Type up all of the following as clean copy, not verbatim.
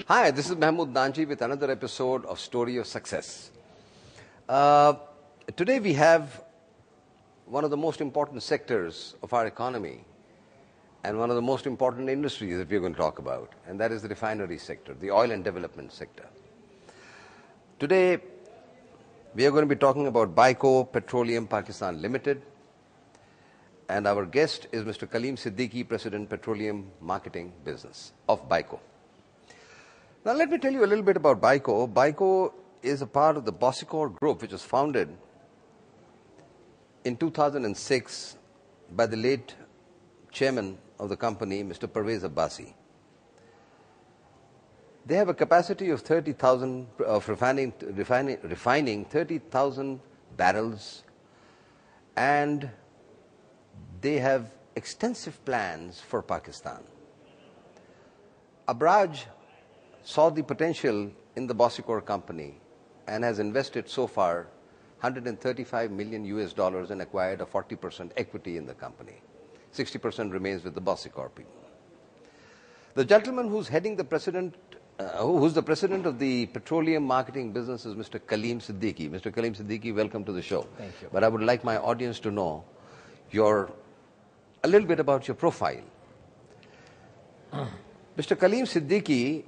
Hi, this is Mahmood Nanji with another episode of Story of Success. Today we have one of the most important sectors of our economy and one of the most important industries that we're going to talk about, and that is the refinery sector, the oil and development sector. Today we are going to be talking about Baiko Petroleum Pakistan Limited, and our guest is Mr. Kaleem Siddiqui, President, Petroleum Marketing Business of Baiko. Now let me tell you a little bit about Baiko. Baiko is a part of the Bossikor Group, which was founded in 2006 by the late chairman of the company, Mr. Pervez Abbasi. They have a capacity of 30,000 of refining 30,000 barrels, and they have extensive plans for Pakistan. Abraj saw the potential in the Bossikor company and has invested so far $135 million and acquired a 40% equity in the company. 60% remains with the Bossikor people. The gentleman who's heading the president, who's the president of the petroleum marketing business is Mr. Kaleem Siddiqui. Mr. Kaleem Siddiqui, welcome to the show. Thank you. But I would like my audience to know a little bit about your profile. Mr. Kaleem Siddiqui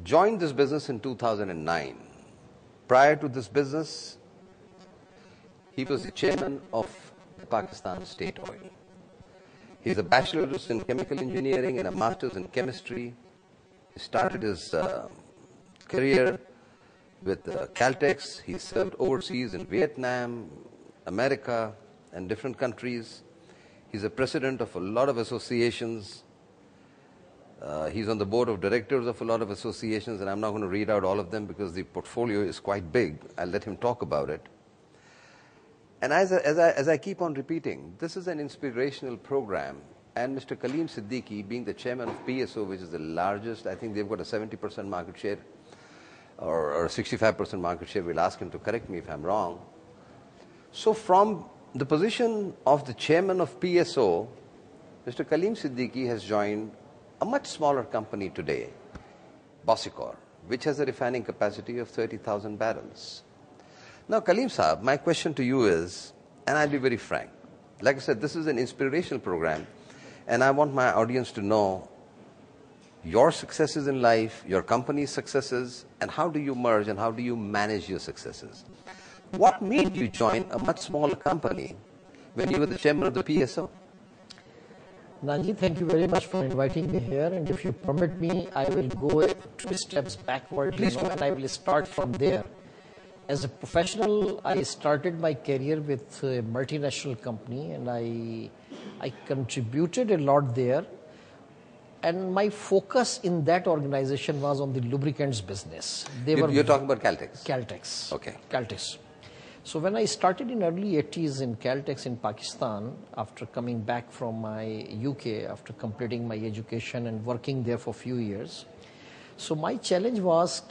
joined this business in 2009. Prior to this business, he was the chairman of Pakistan State Oil. He's a bachelor's in chemical engineering and a master's in chemistry. He started his career with Caltex. He served overseas in Vietnam, America, and different countries. He's a president of a lot of associations. He's on the board of directors of a lot of associations, and I'm not going to read out all of them because the portfolio is quite big. I'll let him talk about it. And as I keep on repeating, this is an inspirational program, and Mr. Kaleem Siddiqui, being the chairman of PSO, which is the largest, I think they've got a 70% market share or 65% market share. We'll ask him to correct me if I'm wrong. So from the position of the chairman of PSO, Mr. Kaleem Siddiqui has joined a much smaller company today, Bossikor, which has a refining capacity of 30,000 barrels. Now, Kaleem Saab, my question to you is, and I'll be very frank, like I said, this is an inspirational program, and I want my audience to know your successes in life, your company's successes, and how do you merge and how do you manage your successes. What made you join a much smaller company when you were the chairman of the PSO? Nanji, thank you very much for inviting me here, and if you permit me, I will go 2 steps backward, and I will start from there. As a professional, I started my career with a multinational company, and I contributed a lot there, and my focus in that organization was on the lubricants business. You're talking about Caltex? Caltex. Okay. Caltex. So when I started in early 80s in Caltex in Pakistan, after coming back from my UK, after completing my education and working there for a few years, so my challenge was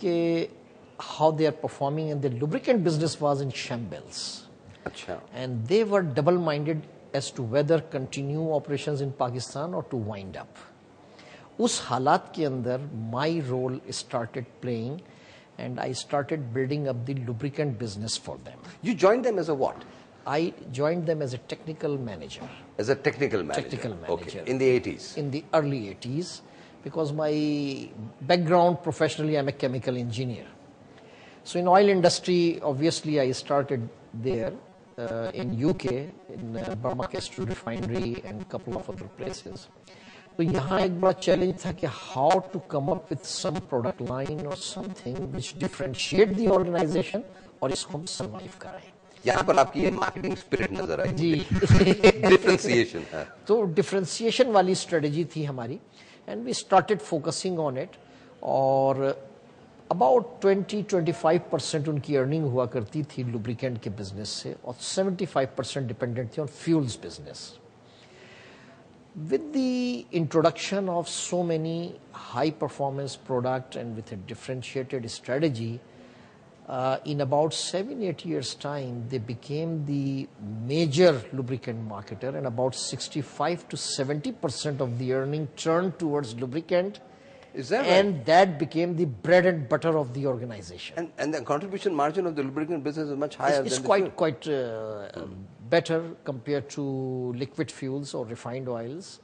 how they are performing, and the lubricant business was in shambles. Achha. And they were double-minded as to whether continue operations in Pakistan or to wind up. Us halat ke andar, my role started playing, and I started building up the lubricant business for them. You joined them as a what? I joined them as a technical manager. As a technical manager? Technical manager. Okay. In the 80s? In the early 80s, because my background professionally, I'm a chemical engineer. So in oil industry, obviously I started there in UK, in Burma Kestrel Refinery and a couple of other places. So यहाँ एक बड़ा challenge था कि how to come up with some product line or something which differentiate the organization और इसको हम survive कराएं. यहाँ पर आपकी ये marketing spirit नजर आई. जी. Differentiation. तो differentiation वाली strategy थी हमारी, and we started focusing on it, और about 20-25% उनकी earning हुआ करती थी lubricant के business से, और 75% dependent थी on fuels business. With the introduction of so many high performance products and with a differentiated strategy, in about 7-8 years time, they became the major lubricant marketer, and about 65 to 70% of the earning turned towards lubricant Is that right? And that became the bread and butter of the organization. And the contribution margin of the lubricant business is much higher It's than quite better compared to liquid fuels or refined oils.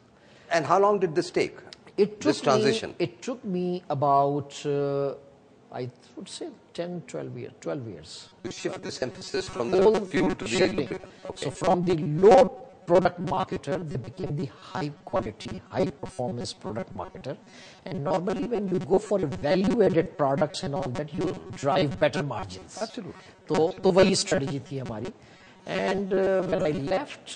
And how long did this take? This transition? It took me about, I would say 12 years. To shift this emphasis from the fuel to the lubricant. Okay. So from the low product marketer, they became the high quality, high performance product marketer. And normally when you go for value added products and all that, you drive better margins. Absolutely. तो वही strategy थी हमारी. And when I left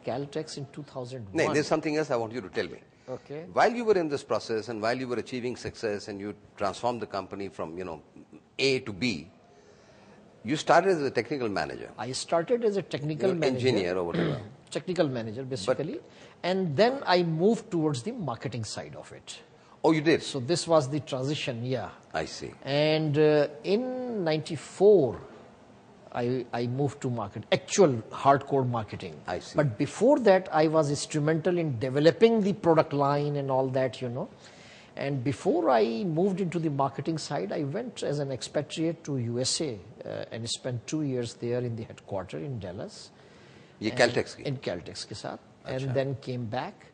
Caltex in 2001. No, there's something else I want you to tell me. Okay. While you were in this process and while you were achieving success and you transformed the company from, A to B, you started as a technical manager. I started as a technical manager. Engineer or whatever. Technical manager, basically. And then I moved towards the marketing side of it. Oh, you did? So this was the transition, yeah. I see. And in 94, I moved to actual hardcore marketing. I see. But before that, I was instrumental in developing the product line and all that, And before I moved into the marketing side, I went as an expatriate to USA and spent 2 years there in the headquarters in Dallas. ये Caltex की? In Caltex के साथ. And then came back.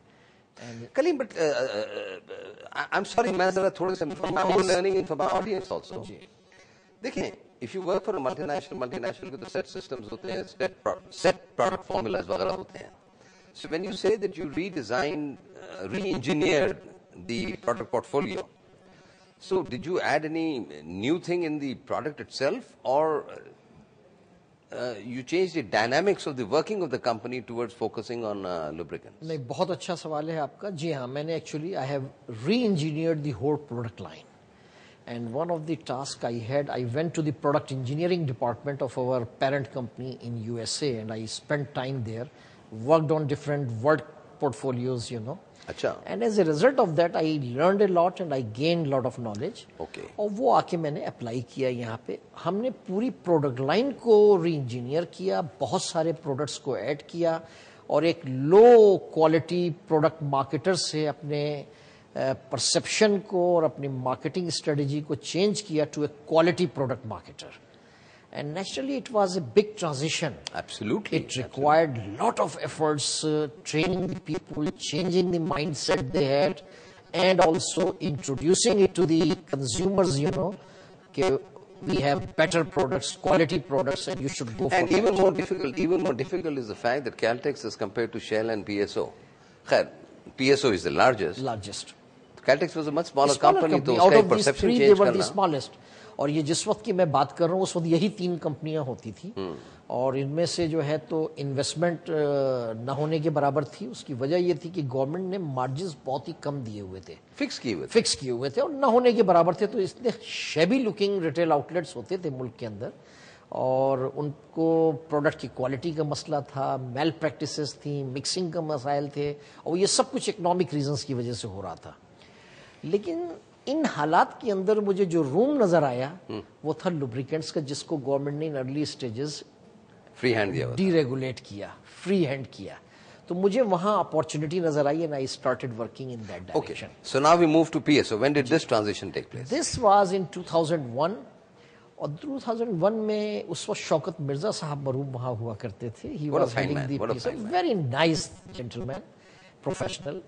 And Kaleem, but I'm sorry, मैं जरा थोड़ा सा from my own learning and from my audience also. देखें, if you work for a multinational के तो set systems होते हैं, set product formulas वगैरह होते हैं. So when you say that you redesigned, re-engineered the product portfolio, so did you add any new thing in the product itself, or you changed the dynamics of the working of the company towards focusing on lubricants? नहीं, बहुत अच्छा सवाल है आपका. जी हाँ, मैंने actually I have re-engineered the whole product line. And one of the tasks I had, I went to the product engineering department of our parent company in USA, and I spent time there, worked on different work portfolios, अच्छा. And as a result of that, I learned a lot and I gained a lot of knowledge. Okay. और वो आके मैंने apply किया यहाँ पे. हमने पूरी प्रोडक्ट लाइन को री इंजीनियर किया, बहुत सारे प्रोडक्ट्स को ऐड किया और एक लो क्वालिटी प्रोडक्ट मार्केटर से अपने परसेप्शन को और अपनी मार्केटिंग स्ट्रेटजी को चेंज किया to a quality product marketer. And naturally, it was a big transition. Absolutely. It required a lot of efforts, training the people, changing the mindset they had, and also introducing it to the consumers, that we have better products, quality products, and you should go for And that. even more difficult is the fact that Caltex is compared to Shell and PSO. Khair, PSO is the largest. Caltex was a much smaller company, तो Out उसका of these perception three, change they were the करना. smallest. और ये जिस वक्त की मैं बात कर रहा हूँ उस वक्त यही 3 कंपनियां होती थी और इनमें से जो है तो इन्वेस्टमेंट न होने के बराबर थी. उसकी वजह ये थी कि गवर्नमेंट ने मार्जिन्स बहुत ही कम दिए हुए थे, फिक्स किए हुए थे और न होने के बराबर थे. तो इसलिए शेबी लुकिंग रिटेल आउटलेट्स होते थे मुल्क के अंदर और उनको प्रोडक्ट की क्वालिटी का मसला था, मेल प्रैक्टिसेस थी, मिक्सिंग का मसाइल थे और ये सब कुछ इकोनॉमिक रीजंस की वजह से हो रहा था. लेकिन इन हालात के अंदर मुझे जो रूम नजर आया वो था लुब्रिकेंट्स का, जिसको गवर्नमेंट ने in early stages free hand दिया, डीरेगुलेट किया, फ्री हैंड किया. तो मुझे वहां अपॉर्चुनिटी नजर आई and I started working in that direction. So now we move to PSO. When did this transition take place? This was in 2001 और 2001 में उस वक्त शौकत मिर्जा साहब मरूम वहां हुआ करते थे. He was heading the PSO, very nice gentleman, professional.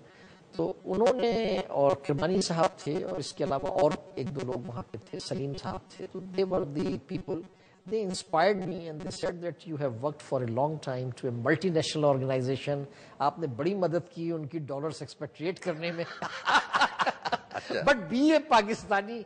तो उन्होंने और किरमानी साहब थे और इसके अलावा और 1-2 लोग वहां पे थे, सलीम साहब थे. तो they were the people, they inspired me and they said that you have worked for a long time to a multinational organisation. आपने बड़ी मदद की उनकी डॉलर्स एक्सपेट्रिएट करने में बट बी ए पाकिस्तानी.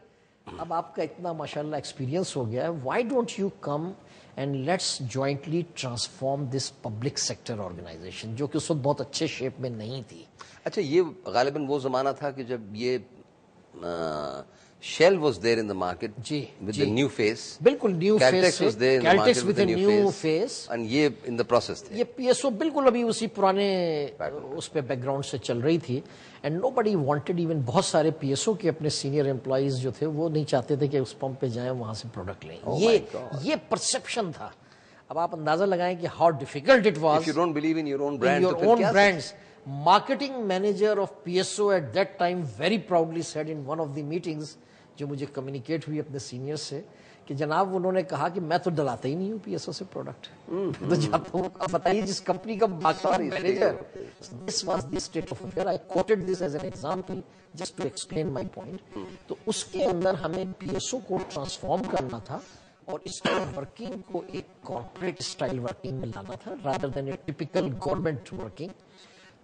अब आपका इतना माशाल्लाह एक्सपीरियंस हो गया है, why don't you come and let's jointly transform this public sector organisation, जो कि उस वक्त बहुत अच्छे शेप में नहीं थी. अच्छा, ये गालिबन वो जमाना था कि जब ये Shell was there in the market with the new face. बिल्कुल new face. Caltex was there in the market with the new face. And ये in the process थे. ये पीएसओ बिल्कुल अभी उसी पुराने उस पे बैकग्राउंड से चल रही थी. एंड नोबडी वांटेड, इवन बहुत सारे पीएसओ के अपने सीनियर एम्प्लॉइज जो थे वो नहीं चाहते थे कि उस पंप पे जाएं, वहां से प्रोडक्ट लें. ये परसेप्शन था. अब आप अंदाजा लगाएं कि how difficult it was. If you don't believe in your own brand, your own brands. marketing manager of PSO at that time very proudly said in one of the meetings जो मुझे communicate हुई अपने seniors से कि जनाब उन्होंने कहा कि मैं तो डलाता ही नहीं हूँ PSO से प्रोडक्ट तो जब आप बताइए जिस कंपनी का marketing manager this was the state of affair I quoted this as an example just to explain my point तो उसके अंदर हमें PSO को ट्रांसफॉर्म करना था और इस वर्किंग को एक कॉर्पोरेट स्टाइल वर्किंग में लाना था रादर देन ए टिपिकल गवर्नमेंट वर्किंग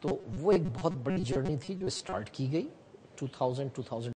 तो वो एक बहुत बड़ी जर्नी थी जो स्टार्ट की गई 2000